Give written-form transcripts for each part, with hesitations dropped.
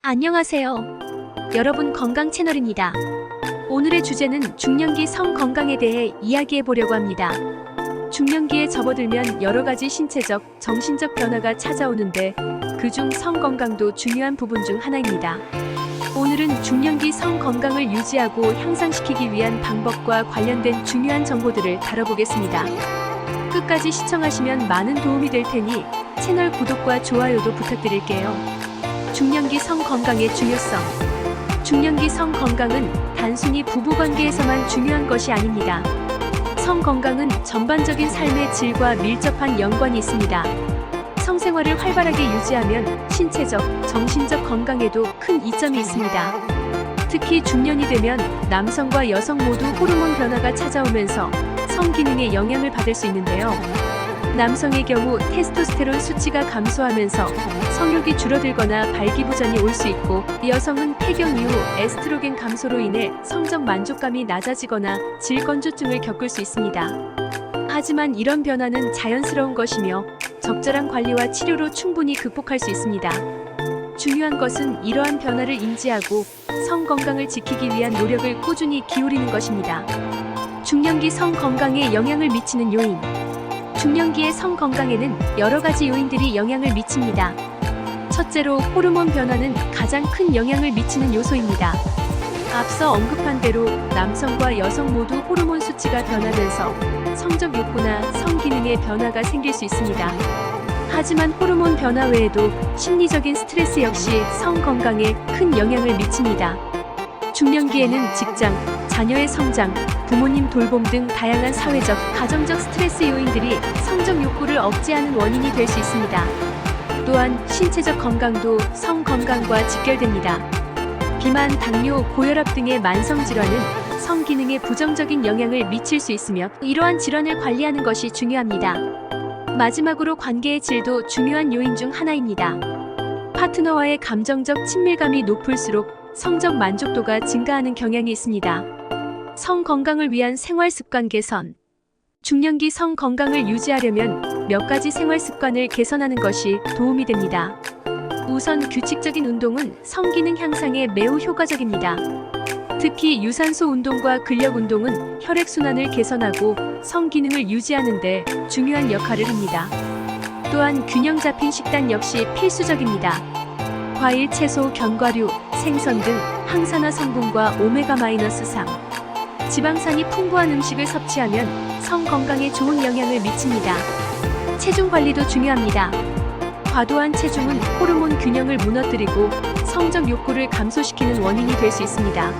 안녕하세요. 여러분 건강 채널입니다. 오늘의 주제는 중년기 성 건강에 대해 이야기해 보려고 합니다. 중년기에 접어들면 여러 가지 신체적, 정신적 변화가 찾아오는데 그중 성 건강도 중요한 부분 중 하나입니다. 오늘은 중년기 성 건강을 유지하고 향상시키기 위한 방법과 관련된 중요한 정보들을 다뤄보겠습니다. 끝까지 시청하시면 많은 도움이 될 테니 채널 구독과 좋아요도 부탁드릴게요. 중년기 성 건강의 중요성. 중년기 성 건강은 단순히 부부관계에서만 중요한 것이 아닙니다. 성 건강은 전반적인 삶의 질과 밀접한 연관이 있습니다. 성생활을 활발하게 유지하면 신체적, 정신적 건강에도 큰 이점이 있습니다. 특히 중년이 되면 남성과 여성 모두 호르몬 변화가 찾아오면서 성 기능에 영향을 받을 수 있는데요. 남성의 경우 테스토스테론 수치가 감소하면서 성욕이 줄어들거나 발기부전이 올 수 있고, 여성은 폐경 이후 에스트로겐 감소로 인해 성적 만족감이 낮아지거나 질건조증을 겪을 수 있습니다. 하지만 이런 변화는 자연스러운 것이며 적절한 관리와 치료로 충분히 극복할 수 있습니다. 중요한 것은 이러한 변화를 인지하고 성 건강을 지키기 위한 노력을 꾸준히 기울이는 것입니다. 중년기 성 건강에 영향을 미치는 요인. 중년기의 성 건강에는 여러 가지 요인들이 영향을 미칩니다. 첫째로 호르몬 변화는 가장 큰 영향을 미치는 요소입니다. 앞서 언급한 대로 남성과 여성 모두 호르몬 수치가 변하면서 성적 욕구나 성 기능에 변화가 생길 수 있습니다. 하지만 호르몬 변화 외에도 심리적인 스트레스 역시 성 건강에 큰 영향을 미칩니다. 중년기에는 직장, 자녀의 성장, 부모님 돌봄 등 다양한 사회적, 가정적 스트레스 요인들이 성적 욕구를 억제하는 원인이 될 수 있습니다. 또한 신체적 건강도 성 건강과 직결됩니다. 비만, 당뇨, 고혈압 등의 만성 질환은 성 기능에 부정적인 영향을 미칠 수 있으며 이러한 질환을 관리하는 것이 중요합니다. 마지막으로 관계의 질도 중요한 요인 중 하나입니다. 파트너와의 감정적 친밀감이 높을수록 성적 만족도가 증가하는 경향이 있습니다. 성 건강을 위한 생활 습관 개선. 중년기 성 건강을 유지하려면 몇 가지 생활 습관을 개선하는 것이 도움이 됩니다. 우선 규칙적인 운동은 성 기능 향상에 매우 효과적입니다. 특히 유산소 운동과 근력 운동은 혈액순환을 개선하고 성 기능을 유지하는 데 중요한 역할을 합니다. 또한 균형 잡힌 식단 역시 필수적입니다. 과일, 채소, 견과류, 생선 등 항산화 성분과 오메가-3, 지방산이 풍부한 음식을 섭취하면 성 건강에 좋은 영향을 미칩니다. 체중 관리도 중요합니다. 과도한 체중은 호르몬 균형을 무너뜨리고 성적 욕구를 감소시키는 원인이 될 수 있습니다.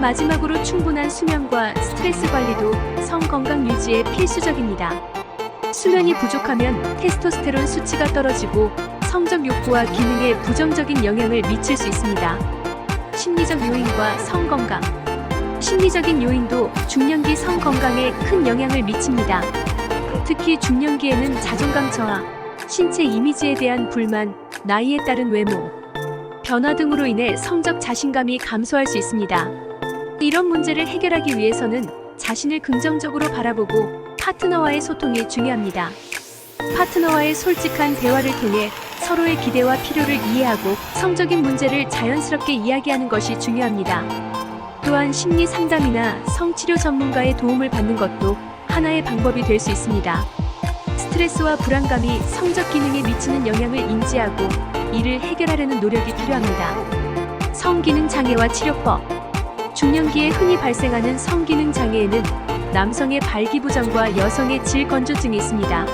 마지막으로 충분한 수면과 스트레스 관리도 성 건강 유지에 필수적입니다. 수면이 부족하면 테스토스테론 수치가 떨어지고 성적 욕구와 기능에 부정적인 영향을 미칠 수 있습니다. 심리적 요인과 성 건강. 심리적인 요인도 중년기 성 건강에 큰 영향을 미칩니다. 특히 중년기에는 자존감 저하, 신체 이미지에 대한 불만, 나이에 따른 외모 변화 등으로 인해 성적 자신감이 감소할 수 있습니다. 이런 문제를 해결하기 위해서는 자신을 긍정적으로 바라보고 파트너와의 소통이 중요합니다. 파트너와의 솔직한 대화를 통해 서로의 기대와 필요를 이해하고 성적인 문제를 자연스럽게 이야기하는 것이 중요합니다. 또한 심리 상담이나 성치료 전문가의 도움을 받는 것도 하나의 방법이 될 수 있습니다. 스트레스와 불안감이 성적 기능에 미치는 영향을 인지하고 이를 해결하려는 노력이 필요합니다. 성기능 장애와 치료법. 중년기에 흔히 발생하는 성기능 장애에는 남성의 발기부전과 여성의 질건조증이 있습니다.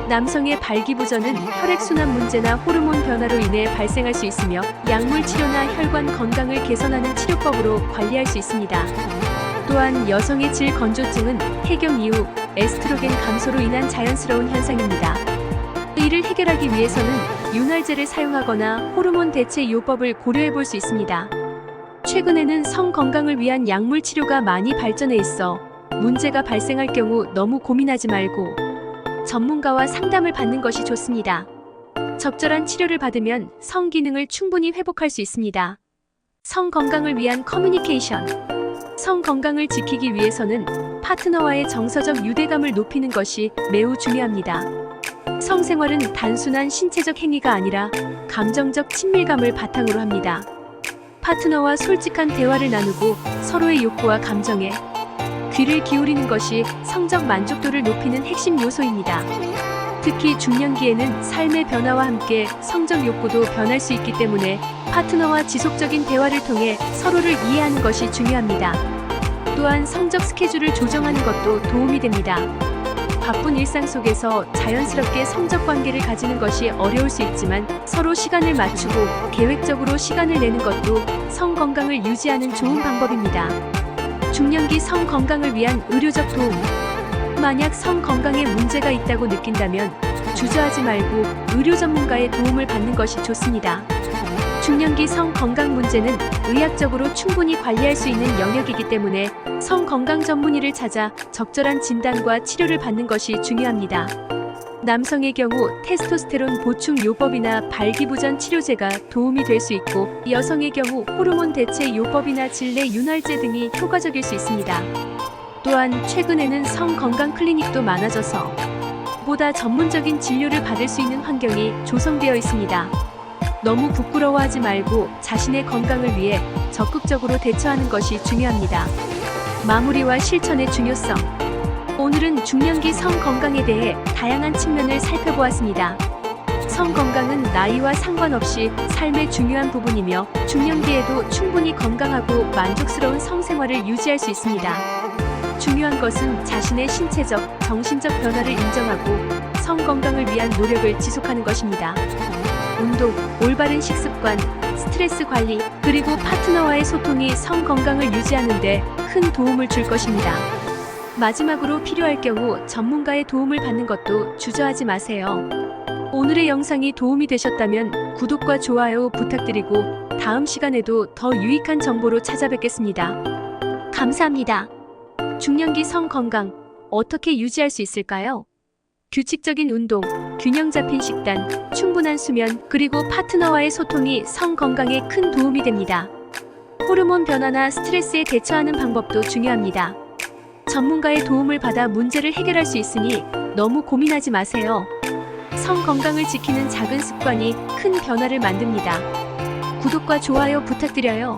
남성의 발기부전은 혈액순환 문제나 호르몬 변화로 인해 발생할 수 있으며 약물 치료나 혈관 건강을 개선하는 치료법으로 관리할 수 있습니다. 또한 여성의 질건조증은 폐경 이후 에스트로겐 감소로 인한 자연스러운 현상입니다. 이를 해결하기 위해서는 윤활제를 사용하거나 호르몬 대체 요법을 고려해 볼 수 있습니다. 최근에는 성 건강을 위한 약물 치료가 많이 발전해 있어 문제가 발생할 경우 너무 고민하지 말고 전문가와 상담을 받는 것이 좋습니다. 적절한 치료를 받으면 성 기능을 충분히 회복할 수 있습니다. 성 건강을 위한 커뮤니케이션. 성 건강을 지키기 위해서는 파트너와의 정서적 유대감을 높이는 것이 매우 중요합니다. 성생활은 단순한 신체적 행위가 아니라 감정적 친밀감을 바탕으로 합니다. 파트너와 솔직한 대화를 나누고 서로의 욕구와 감정에 귀를 기울이는 것이 성적 만족도를 높이는 핵심 요소입니다. 특히 중년기에는 삶의 변화와 함께 성적 욕구도 변할 수 있기 때문에 파트너와 지속적인 대화를 통해 서로를 이해하는 것이 중요합니다. 또한 성적 스케줄을 조정하는 것도 도움이 됩니다. 바쁜 일상 속에서 자연스럽게 성적 관계를 가지는 것이 어려울 수 있지만 서로 시간을 맞추고 계획적으로 시간을 내는 것도 성 건강을 유지하는 좋은 방법입니다. 중년기 성 건강을 위한 의료적 도움. 만약 성 건강에 문제가 있다고 느낀다면 주저하지 말고 의료 전문가의 도움을 받는 것이 좋습니다. 중년기 성 건강 문제는 의학적으로 충분히 관리할 수 있는 영역이기 때문에 성 건강 전문의를 찾아 적절한 진단과 치료를 받는 것이 중요합니다. 남성의 경우 테스토스테론 보충 요법이나 발기부전 치료제가 도움이 될 수 있고, 여성의 경우 호르몬 대체 요법이나 질내 윤활제 등이 효과적일 수 있습니다. 또한 최근에는 성 건강 클리닉도 많아져서 보다 전문적인 진료를 받을 수 있는 환경이 조성되어 있습니다. 너무 부끄러워하지 말고 자신의 건강을 위해 적극적으로 대처하는 것이 중요합니다. 마무리와 실천의 중요성. 오늘은 중년기 성 건강에 대해 다양한 측면을 살펴보았습니다. 성 건강은 나이와 상관없이 삶의 중요한 부분이며 중년기에도 충분히 건강하고 만족스러운 성생활을 유지할 수 있습니다. 중요한 것은 자신의 신체적, 정신적 변화를 인정하고 성 건강을 위한 노력을 지속하는 것입니다. 운동, 올바른 식습관, 스트레스 관리, 그리고 파트너와의 소통이 성 건강을 유지하는 데 큰 도움을 줄 것입니다. 마지막으로 필요할 경우 전문가의 도움을 받는 것도 주저하지 마세요. 오늘의 영상이 도움이 되셨다면 구독과 좋아요 부탁드리고 다음 시간에도 더 유익한 정보로 찾아뵙겠습니다. 감사합니다. 중년기 성 건강, 어떻게 유지할 수 있을까요? 규칙적인 운동, 균형 잡힌 식단, 충분한 수면, 그리고 파트너와의 소통이 성 건강에 큰 도움이 됩니다. 호르몬 변화나 스트레스에 대처하는 방법도 중요합니다. 전문가의 도움을 받아 문제를 해결할 수 있으니 너무 고민하지 마세요. 성 건강을 지키는 작은 습관이 큰 변화를 만듭니다. 구독과 좋아요 부탁드려요.